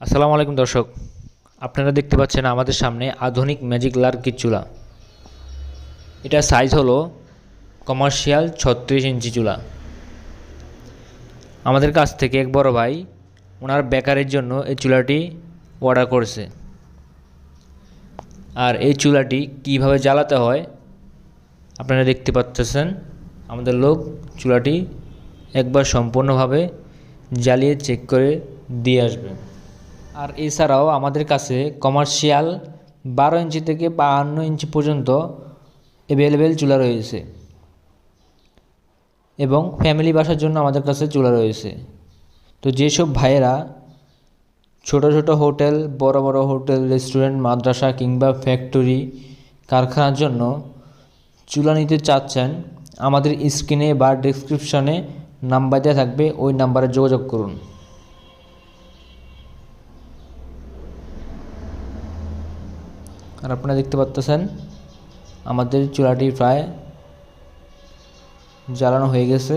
আসসালামু আলাইকুম দর্শক, আপনারা দেখতে পাচ্ছেন আমাদের সামনে আধুনিক ম্যাজিক লার্কির চুলা। এটা সাইজ হলো কমার্শিয়াল 36 ইঞ্চি চুলা। আমাদের কাছ থেকে এক বড় ভাই ওনার বেকারের জন্য এই চুলাটি অর্ডার করেছে। আর এই চুলাটি কিভাবে জ্বালাতে হয় আপনারা দেখতে পাচ্ছেন। আমাদের লোক চুলাটি একবার সম্পূর্ণভাবে জ্বালিয়ে চেক করে দিয়ে আসবে। আর এছাড়াও আমাদের কাছে কমার্শিয়াল 12 ইঞ্চি থেকে 52 ইঞ্চি পর্যন্ত অ্যাভেলেবেল চুলা রয়েছে এবং ফ্যামিলি বাসার জন্য আমাদের কাছে চুলা রয়েছে। তো যেসব ভাইয়েরা ছোট ছোট হোটেল, বড় বড় হোটেল, রেস্টুরেন্ট, মাদ্রাসা কিংবা ফ্যাক্টরি, কারখানার জন্য চুলা নিতে চাচ্ছেন, আমাদের স্ক্রিনে বা ডেসক্রিপশনে নাম্বার দেওয়া থাকবে, ওই নাম্বারে যোগাযোগ করুন। আর আপনারা দেখতে পাচ্ছেন আমাদের চুলাটি প্রায় জ্বালানো হয়ে গেছে।